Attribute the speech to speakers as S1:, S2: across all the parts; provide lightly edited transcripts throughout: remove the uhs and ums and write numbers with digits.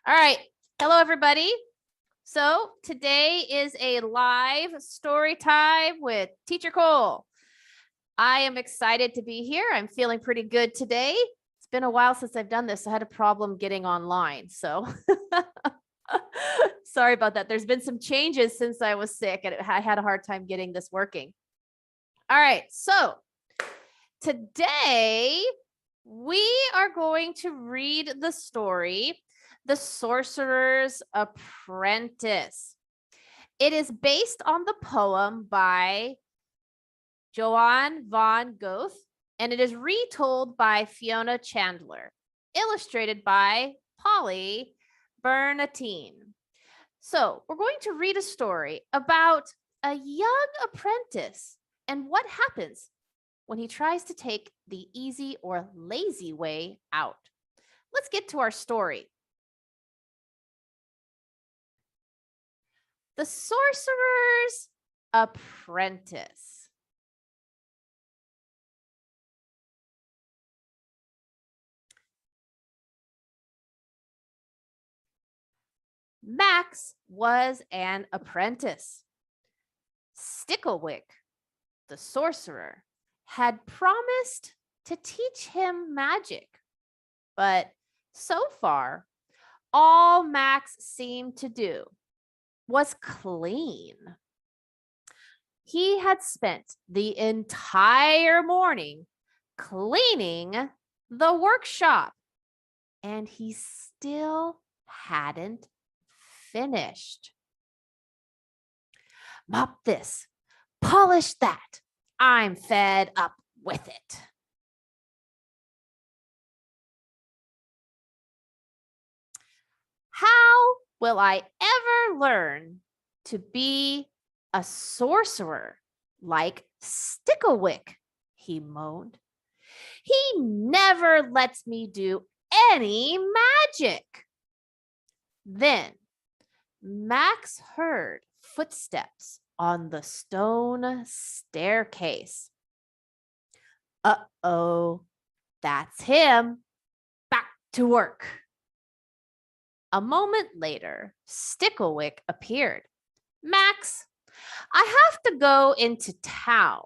S1: All right. Hello, everybody. So today is a live story time with Teacher Cole. I am excited to be here. I'm feeling pretty good today. It's been a while since I've done this. I had a problem getting online. So sorry about that. There's been some changes since I was sick and I had a hard time getting this working. All right. So today we are going to read the story, The Sorcerer's Apprentice. It is based on the poem by Johann von Goethe, and it is retold by Fiona Chandler, illustrated by Polly Bernatene. So we're going to read a story about a young apprentice and what happens when he tries to take the easy or lazy way out. Let's get to our story. The Sorcerer's Apprentice. Max was an apprentice. Sticklewick, the sorcerer, had promised to teach him magic, but so far, all Max seemed to do was clean. He had spent the entire morning cleaning the workshop, and he still hadn't finished. Mop this, polish that. I'm fed up with it. How will I ever learn to be a sorcerer like Sticklewick? He moaned. He never lets me do any magic. Then Max heard footsteps on the stone staircase. Uh-oh, that's him. Back to work. A moment later, Sticklewick appeared. Max, I have to go into town,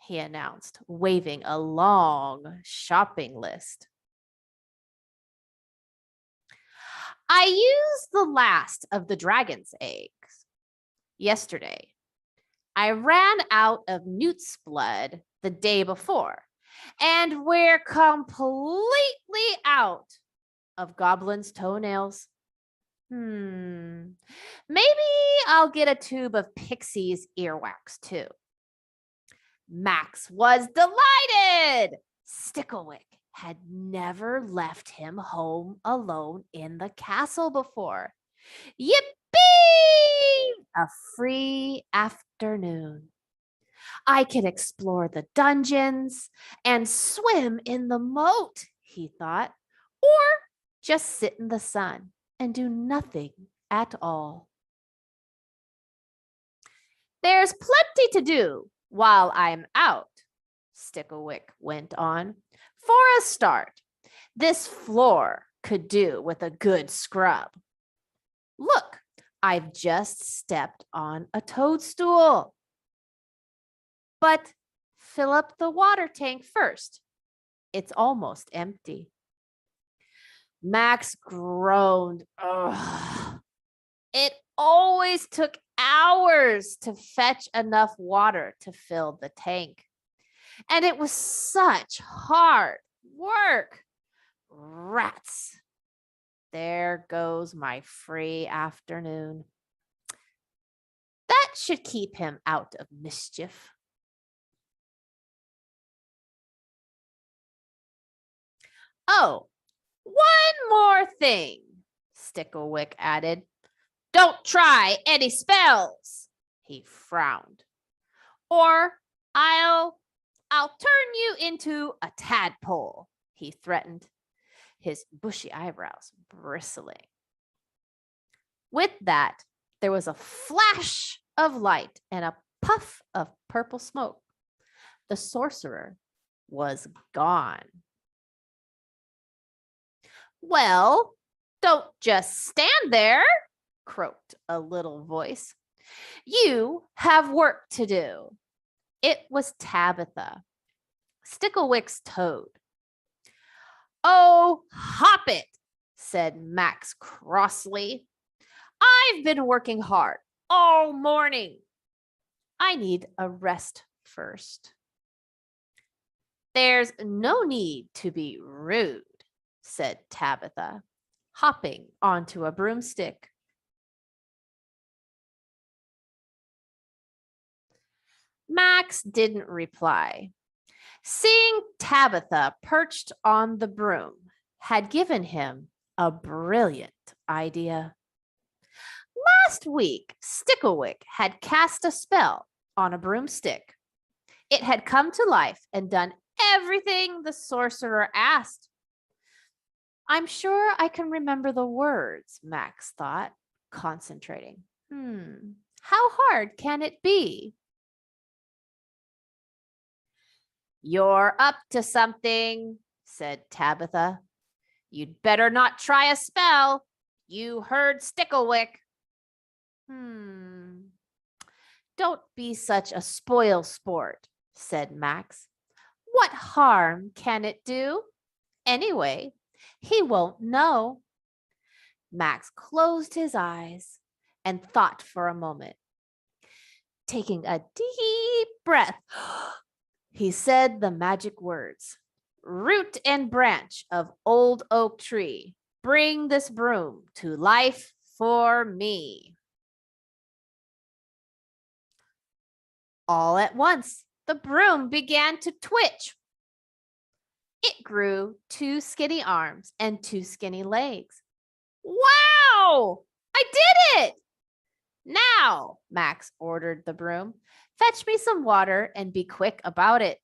S1: he announced, waving a long shopping list. I used the last of the dragon's eggs yesterday. I ran out of newt's blood the day before, and we're completely out of goblin's toenails. Maybe I'll get a tube of Pixie's earwax too. Max was delighted. Sticklewick had never left him home alone in the castle before. Yippee! A free afternoon. I can explore the dungeons and swim in the moat, he thought, or just sit in the sun and do nothing at all. There's plenty to do while I'm out, Sticklewick went on. For a start, this floor could do with a good scrub. Look, I've just stepped on a toadstool. But fill up the water tank first. It's almost empty. Max groaned. Ugh. It always took hours to fetch enough water to fill the tank. And it was such hard work. Rats. There goes my free afternoon. That should keep him out of mischief. Oh, one more thing, Sticklewick added. Don't try any spells, he frowned. Or I'll turn you into a tadpole, he threatened, his bushy eyebrows bristling. With that, there was a flash of light and a puff of purple smoke. The sorcerer was gone. Well, don't Just stand there, croaked a little voice. You have work to do. It was Tabitha, Sticklewick's toad. Oh, hop it, said Max crossly. I've been working hard all morning. I need a rest first. There's no need to be rude, said Tabitha, hopping onto a broomstick. Max didn't reply. Seeing Tabitha perched on the broom had given him a brilliant idea. Last week, Sticklewick had cast a spell on a broomstick. It had come to life and done everything the sorcerer asked. I'm sure I can remember the words, Max thought, concentrating. How hard can it be? You're up to something, said Tabitha. You'd better not try a spell. You heard Sticklewick. Don't be such a spoil sport, said Max. What harm can it do? Anyway, he won't know. Max closed his eyes and thought for a moment. Taking a deep breath, he said the magic words. Root and branch of old oak tree, bring this broom to life for me. All at once, the broom began to twitch. It grew 2 skinny arms and 2 skinny legs. Wow! I did it! Now, Max ordered the broom, fetch me some water and be quick about it.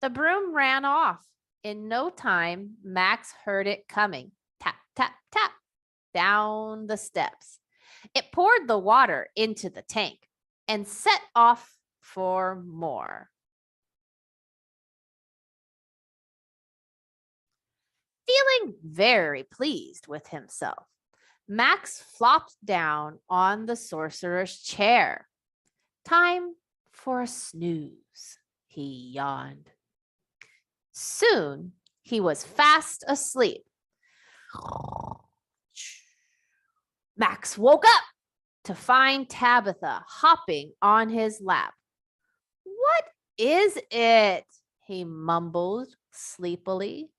S1: The broom ran off. In no time, Max heard it coming. Tap, tap, tap, down the steps. It poured the water into the tank and set off for more. Feeling very pleased with himself, Max flopped down on the sorcerer's chair. Time for a snooze, he yawned. Soon he was fast asleep. Max woke up to find Tabitha hopping on his lap. What is it? He mumbled sleepily.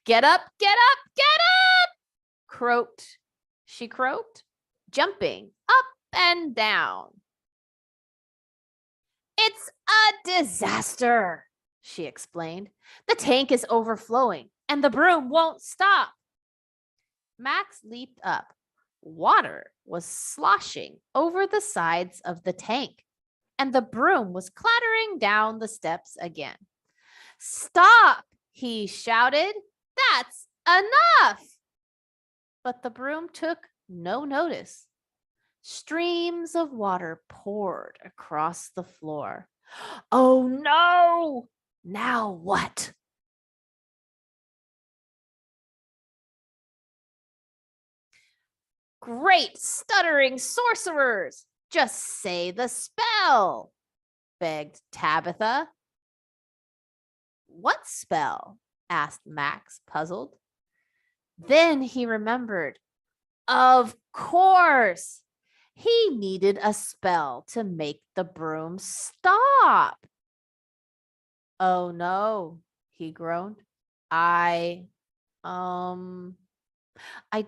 S1: Get up, get up, get up! She croaked, jumping up and down. It's a disaster, she explained. The tank is overflowing and the broom won't stop. Max leaped up. Water was sloshing over the sides of the tank, and the broom was clattering down the steps again. Stop, he shouted. That's enough. But the broom took no notice. Streams of water poured across the floor. Oh no! Now what? Great stuttering sorcerers! Just say the spell, begged Tabitha. What spell? Asked Max, puzzled. Then he remembered. Of course! He needed a spell to make the broom stop. Oh no, he groaned. I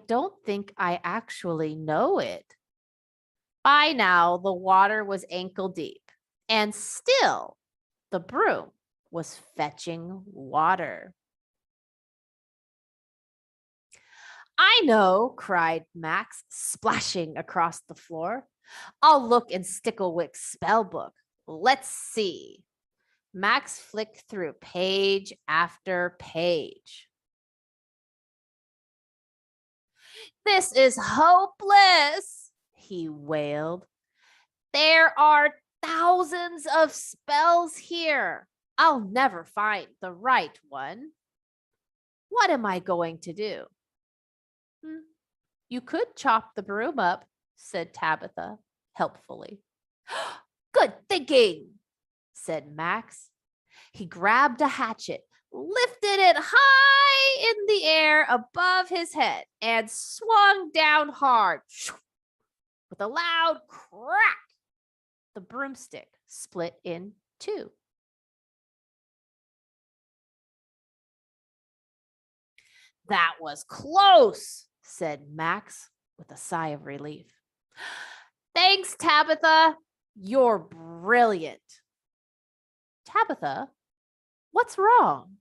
S1: don't think I actually know it. By now, the water was ankle deep, and still the broom was fetching water. I know, cried Max, splashing across the floor. I'll look in Sticklewick's spell book. Let's see. Max flicked through page after page. This is hopeless, he wailed. There are thousands of spells here. I'll never find the right one. What am I going to do? You could chop the broom up, said Tabitha helpfully. Good thinking, said Max. He grabbed a hatchet, lifted it high in the air above his head, and swung down hard. With a loud crack, the broomstick split in two. That was close, said Max with a sigh of relief. Thanks, Tabitha. You're brilliant. Tabitha, what's wrong?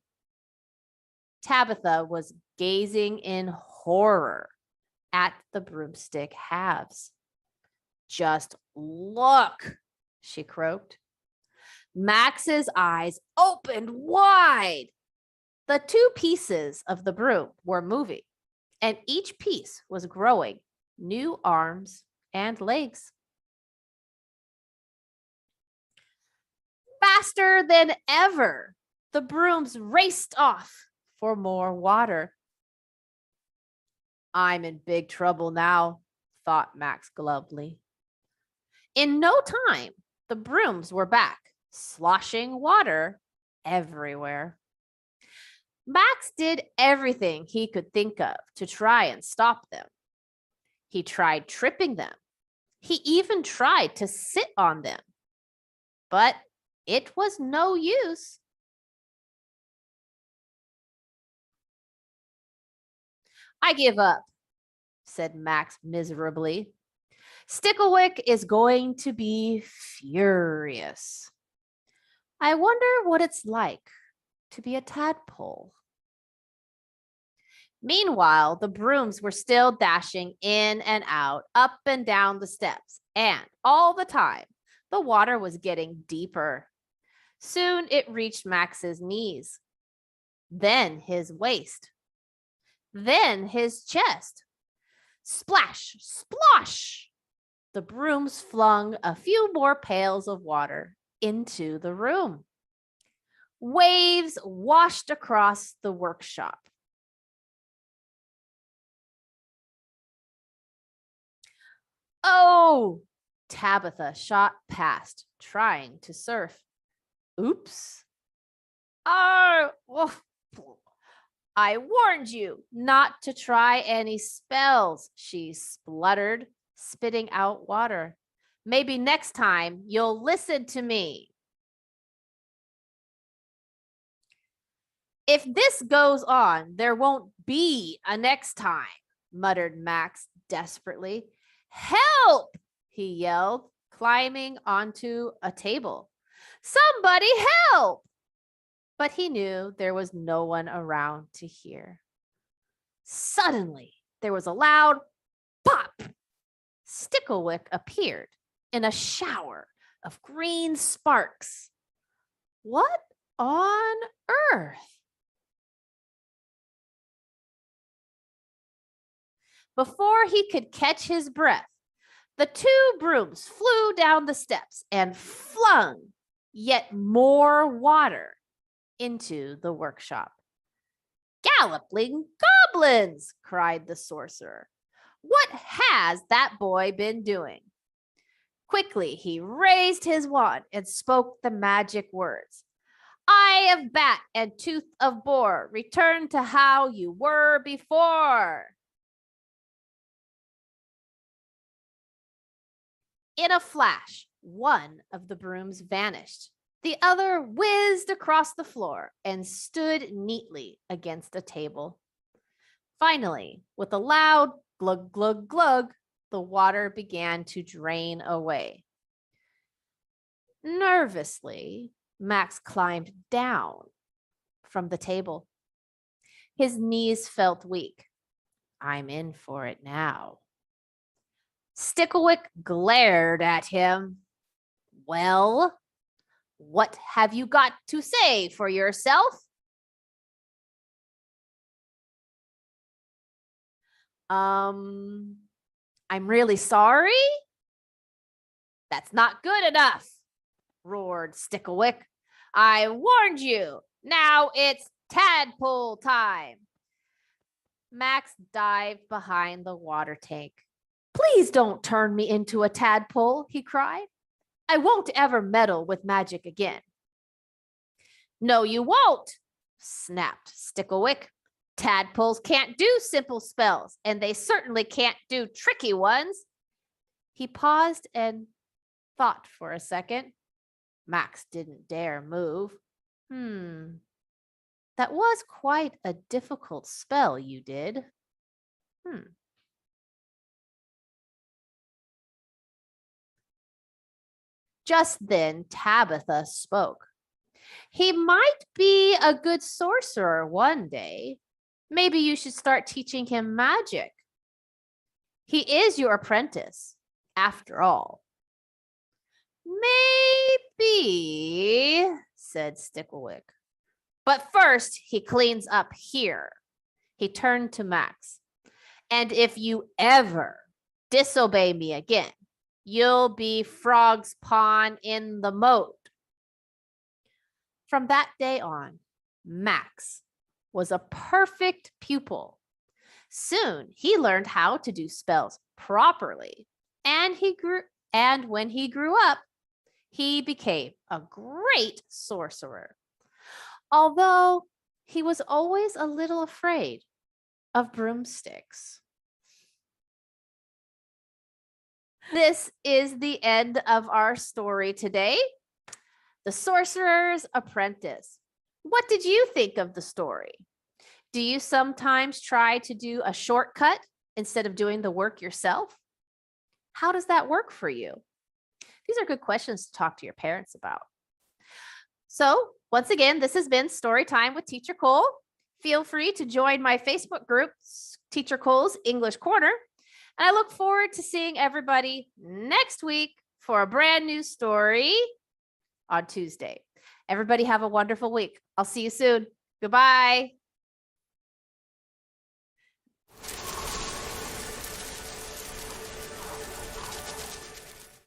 S1: Tabitha was gazing in horror at the broomstick halves. Just look, she croaked. Max's eyes opened wide. The two pieces of the broom were moving, and each piece was growing new arms and legs. Faster than ever, the brooms raced off for more water. I'm in big trouble now, thought Max glumly. In no time, the brooms were back, sloshing water everywhere. Max did everything he could think of to try and stop them. He tried tripping them. He even tried to sit on them. But it was no use. I give up, said Max miserably. Sticklewick is going to be furious. I wonder what it's like to be a tadpole. Meanwhile, the brooms were still dashing in and out, up and down the steps, and all the time, the water was getting deeper. Soon it reached Max's knees, then his waist, then his chest. Splash, splosh! The brooms flung a few more pails of water into the room. Waves washed across the workshop. Oh! Tabitha shot past, trying to surf. Oops. Oh, I warned you not to try any spells, she spluttered, spitting out water. Maybe next time you'll listen to me. If this goes on, there won't be a next time, muttered Max desperately. Help! He yelled, climbing onto a table. Somebody help! But he knew there was no one around to hear. Suddenly, there was a loud pop. Sticklewick appeared in a shower of green sparks. What on earth? Before he could catch his breath, the two brooms flew down the steps and flung yet more water into the workshop. Galloping goblins, cried the sorcerer. What has that boy been doing? Quickly, he raised his wand and spoke the magic words. Eye of bat and tooth of boar, return to how you were before. In a flash, one of the brooms vanished. The other whizzed across the floor and stood neatly against a table. Finally, with a loud glug, glug, glug, the water began to drain away. Nervously, Max climbed down from the table. His knees felt weak. I'm in for it now. Sticklewick glared at him. Well, what have you got to say for yourself? I'm really sorry. That's not good enough, roared Sticklewick. I warned you. Now it's tadpole time. Max dived behind the water tank. Please don't turn me into a tadpole, he cried. I won't ever meddle with magic again. No, you won't, snapped Sticklewick. Tadpoles can't do simple spells, and they certainly can't do tricky ones. He paused and thought for a second. Max didn't dare move. That was quite a difficult spell you did. Just then, Tabitha spoke. He might be a good sorcerer one day. Maybe you should start teaching him magic. He is your apprentice, after all. Maybe, said Sticklewick. But first, he cleans up here. He turned to Max. And if you ever disobey me again, you'll be Frog's pawn in the moat. From that day on, Max was a perfect pupil. Soon he learned how to do spells properly, and when he grew up, he became a great sorcerer. Although he was always a little afraid of broomsticks. This is the end of our story today. The Sorcerer's Apprentice. What did you think of the story? Do you sometimes try to do a shortcut instead of doing the work yourself? How does that work for you? These are good questions to talk to your parents about. So once again, this has been Story Time with Teacher Cole. Feel free to join my Facebook group, Teacher Cole's English Corner. And I look forward to seeing everybody next week for a brand new story on Tuesday. Everybody have a wonderful week. I'll see you soon. Goodbye.